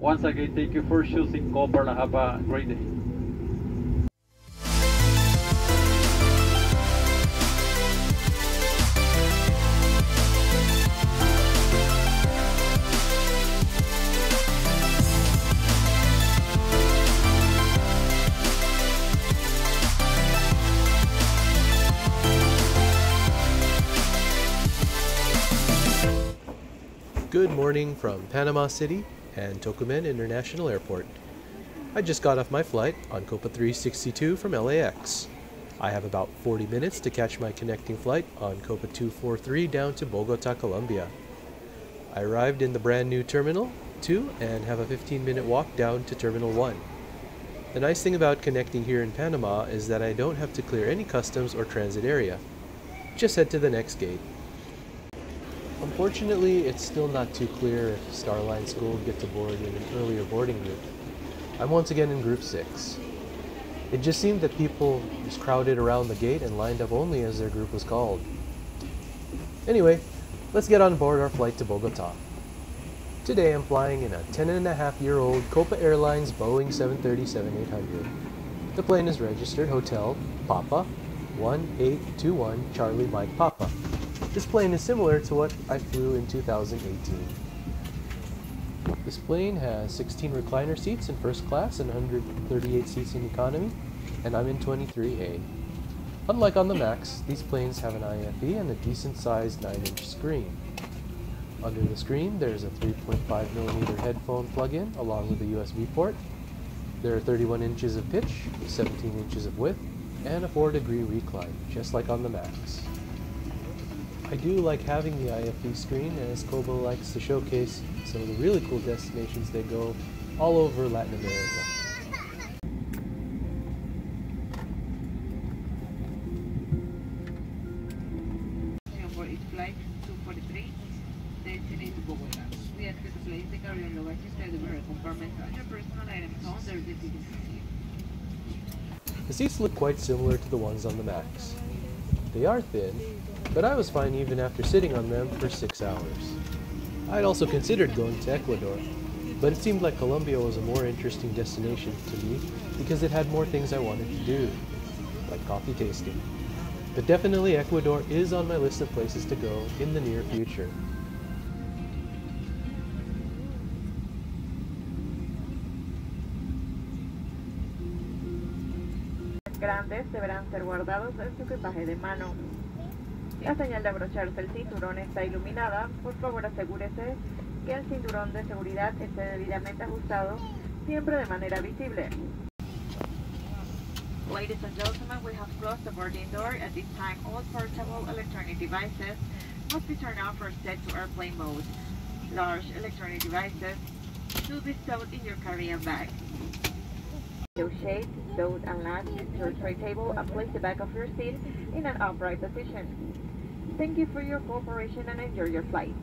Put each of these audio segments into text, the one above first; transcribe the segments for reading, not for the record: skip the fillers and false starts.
Once again, thank you for choosing Copa and have a great day. Good morning from Panama City and Tocumen International Airport. I just got off my flight on Copa 362 from LAX. I have about 40 minutes to catch my connecting flight on Copa 243 down to Bogota, Colombia. I arrived in the brand new Terminal 2 and have a 15-minute walk down to Terminal 1. The nice thing about connecting here in Panama is that I don't have to clear any customs or transit area. Just head to the next gate. Unfortunately, it's still not too clear if Starline School get to board in an earlier boarding group. I'm once again in Group 6. It just seemed that people just crowded around the gate and lined up only as their group was called. Anyway, let's get on board our flight to Bogota. Today I'm flying in a 10.5-year-old Copa Airlines Boeing 737-800. The plane is registered Hotel Papa 1821 Charlie Mike Papa. This plane is similar to what I flew in 2018. This plane has 16 recliner seats in first class and 138 seats in economy, and I'm in 23A. Unlike on the MAX, these planes have an IFE and a decent-sized 9-inch screen. Under the screen, there's a 3.5mm headphone plug-in along with a USB port. There are 31 inches of pitch, 17 inches of width, and a 4-degree recline, just like on the MAX. I do like having the IFE screen, as Copa likes to showcase some of the really cool destinations they go all over Latin America. For its flight 243, destination to Bogota. We ask you to place the carry-on luggage inside the mirror compartment and your personal items under the seat. The seats look quite similar to the ones on the MAX. They are thin, but I was fine even after sitting on them for 6 hours. I'd also considered going to Ecuador, but it seemed like Colombia was a more interesting destination to me because it had more things I wanted to do, like coffee tasting. But definitely Ecuador is on my list of places to go in the near future. Grandes deberán ser guardados en su equipaje de mano. La señal de abrocharse el cinturón está iluminada. Por favor, asegúrese que el cinturón de seguridad esté debidamente ajustado, siempre de manera visible. Ladies and gentlemen, we have closed the boarding door. At this time, all portable electronic devices must be turned off or set to airplane mode. Large electronic devices should be stowed in your carry-on bag. Your shades, stowed and latched to your tray table and place the back of your seat in an upright position. Thank you for your cooperation and enjoy your flight.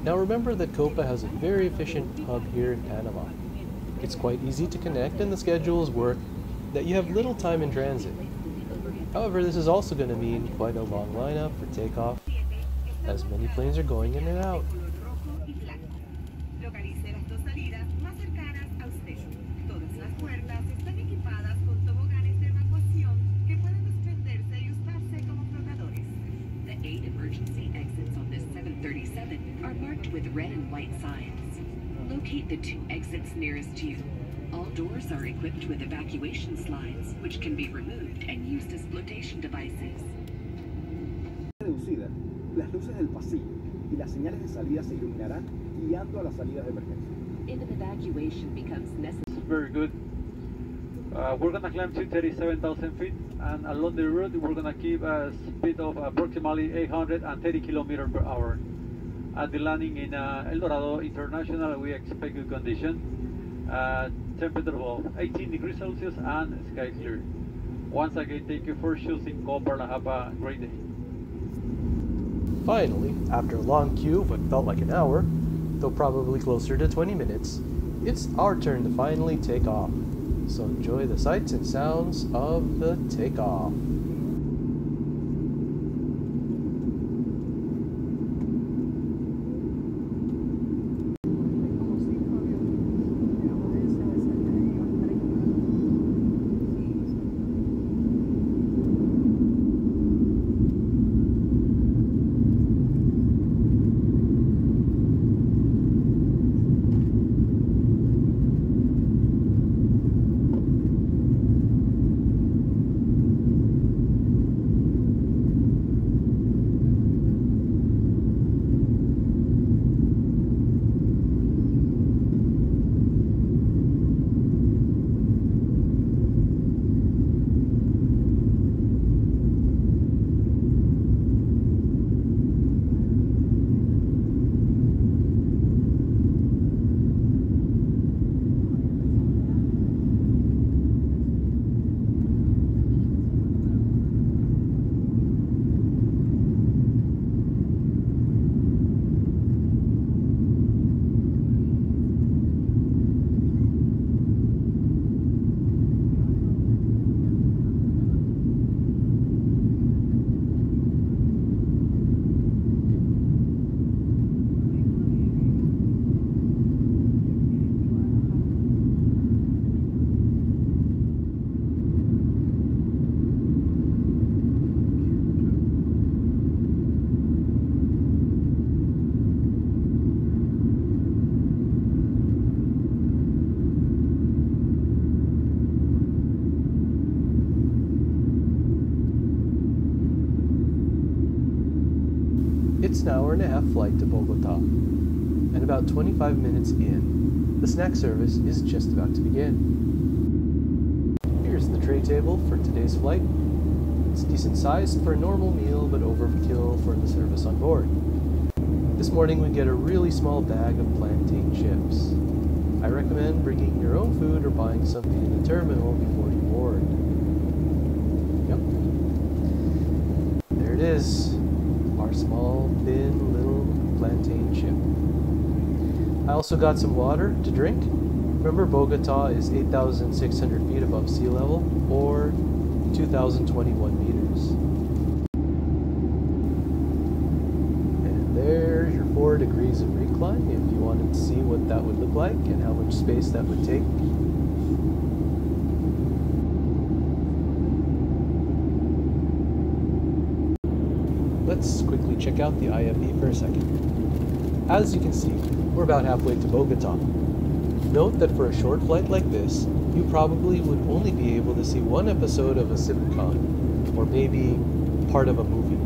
Now remember that Copa has a very efficient hub here in Panama. It's quite easy to connect and the schedules work that you have little time in transit. However, this is also going to mean quite a long lineup for takeoff, as many planes are going in and out. The 8 emergency exits on this 737 are marked with red and white signs. Locate the 2 exits nearest you. All doors are equipped with evacuation slides, which can be removed and used as flotation devices. Reducida, las luces del pasillo y las señales de salida se iluminarán guiando a las salidas de emergencia. If an evacuation becomes necessary. Very good. We're going to climb to 37,000 feet, and along the route we're going to keep a speed of approximately 830 kilometers per hour. At the landing in El Dorado International, we expect good condition. Temperature of 18 degrees Celsius and sky clear. Once again, thank you for choosing Copa and have a great day. Finally, after a long queue of what felt like an hour, though probably closer to 20 minutes, it's our turn to finally take off. So enjoy the sights and sounds of the takeoff. It's an hour-and-a-half flight to Bogota, and about 25 minutes in, the snack service is just about to begin. Here's the tray table for today's flight. It's decent sized for a normal meal, but overkill for the service on board. This morning we get a really small bag of plantain chips. I recommend bringing your own food or buying something in the terminal before you board. Yep. There it is. Our small, thin, little plantain chip. I also got some water to drink. Remember, Bogota is 8,600 feet above sea level, or 2,021 meters. And there's your 4 degrees of recline if you wanted to see what that would look like and how much space that would take. Let's quickly check out the IFE for a second. As you can see, we're about halfway to Bogota. Note that for a short flight like this, you probably would only be able to see one episode of a sitcom, or maybe part of a movie.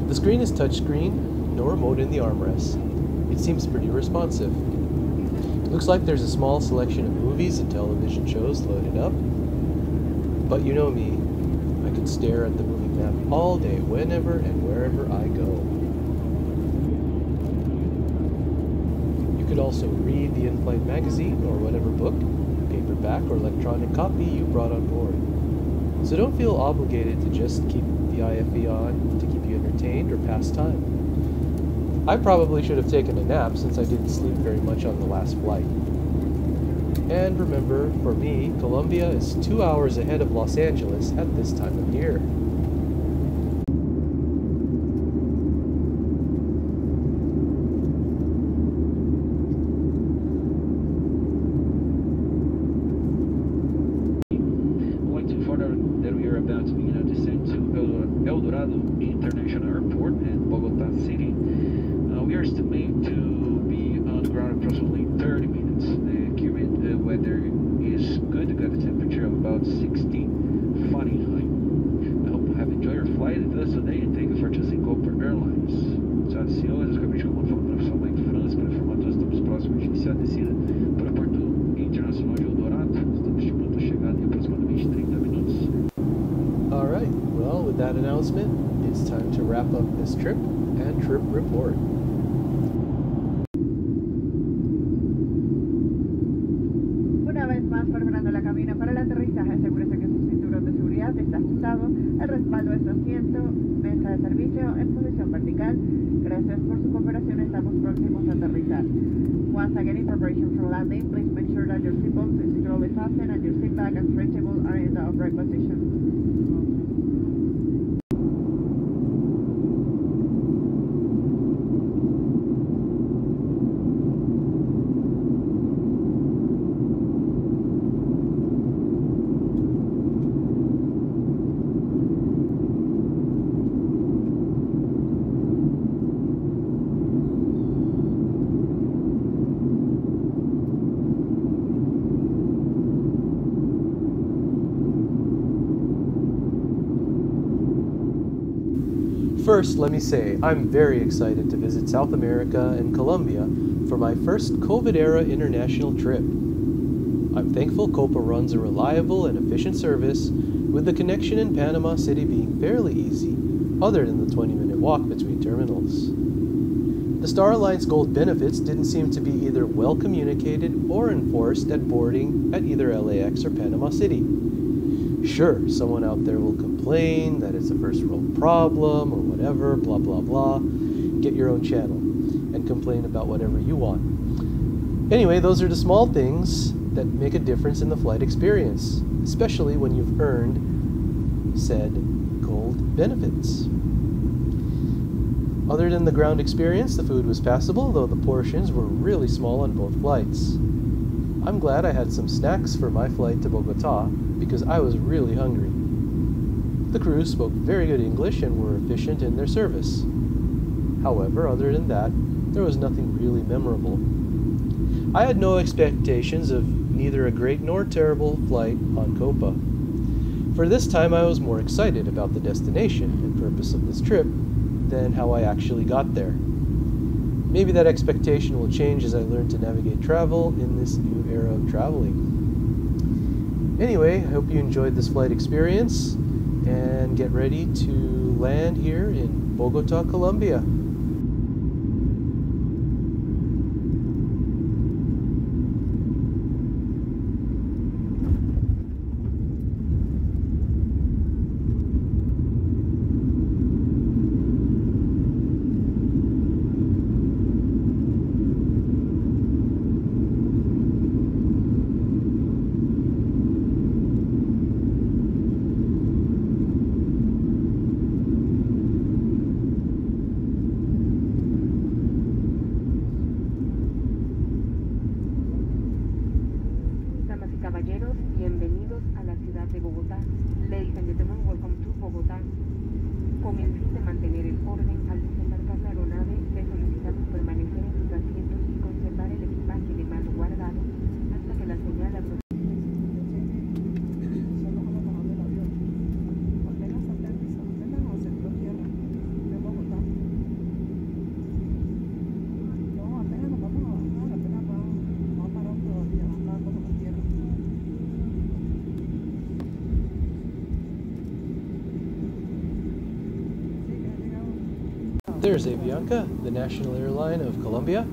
The screen is touchscreen, no remote in the armrest. It seems pretty responsive. It looks like there's a small selection of movies and television shows loaded up. But you know me, I could stare at the movie map all day, whenever and wherever I go. You could also read the in-flight magazine or whatever book, paperback or electronic copy you brought on board. So don't feel obligated to just keep the IFE on to keep you entertained or pass time. I probably should have taken a nap since I didn't sleep very much on the last flight. And remember, for me, Colombia is 2 hours ahead of Los Angeles at this time of year. International Airport in Bogota City. We are estimated to be on the ground approximately 30 minutes. The current weather is good. We got a temperature of about 60 Fahrenheit. I hope you have enjoyed your flight with us today and thank you for choosing Copa Airlines. Senhoras e senhores, acabei de comandar o professor Mike Franz para informar que estamos próximos de iniciar a descida para o Aeroporto Internacional de Eldorado. Estamos estimando a chegada em aproximadamente 30 minutos. Alright, well, with that announcement, it's time to wrap up this trip and trip report. Una vez más, preparando la cabina para el aterrizaje, asegúrese que su cinturón de seguridad seguridad está ajustado, el respaldo de su asiento, mesa de servicio en posición vertical. Gracias por su cooperación, estamos próximos a aterrizar. Once again, in preparation for landing, please make sure that your seatbelt is securely fastened and your seat back and tray table are in the upright position. First, let me say, I'm very excited to visit South America and Colombia for my first COVID-era international trip. I'm thankful Copa runs a reliable and efficient service, with the connection in Panama City being fairly easy, other than the 20-minute walk between terminals. The Star Alliance Gold benefits didn't seem to be either well communicated or enforced at boarding at either LAX or Panama City. Sure, someone out there will complain that it's a first world problem or whatever, blah blah blah. Get your own channel and complain about whatever you want. Anyway, those are the small things that make a difference in the flight experience, especially when you've earned said gold benefits. Other than the ground experience, the food was passable, though the portions were really small on both flights. I'm glad I had some snacks for my flight to Bogota because I was really hungry. The crew spoke very good English and were efficient in their service. However, other than that, there was nothing really memorable. I had no expectations of neither a great nor terrible flight on Copa. For this time I was more excited about the destination and purpose of this trip than how I actually got there. Maybe that expectation will change as I learn to navigate travel in this new era of traveling. Anyway, I hope you enjoyed this flight experience and get ready to land here in Bogota, Colombia. Caballeros, bienvenidos a la ciudad de Bogotá. Ladies and gentlemen, welcome to Bogotá. Con el fin de mantener el orden al desembarcar la aeronave, les solicitamos permanecer en sus asientos y conservar el equipaje de mano guardado hasta que la señal aproxime. There's Aviation, the national airline of Colombia.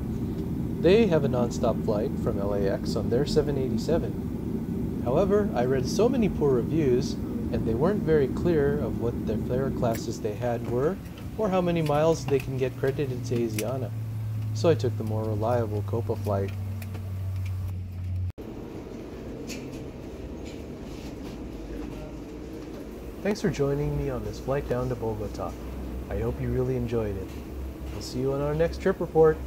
They have a non-stop flight from LAX on their 787. However, I read so many poor reviews, and they weren't very clear of what the fare classes they had were, or how many miles they can get credited to Asiana. So I took the more reliable Copa flight. Thanks for joining me on this flight down to Bogota. I hope you really enjoyed it. We'll see you on our next trip report.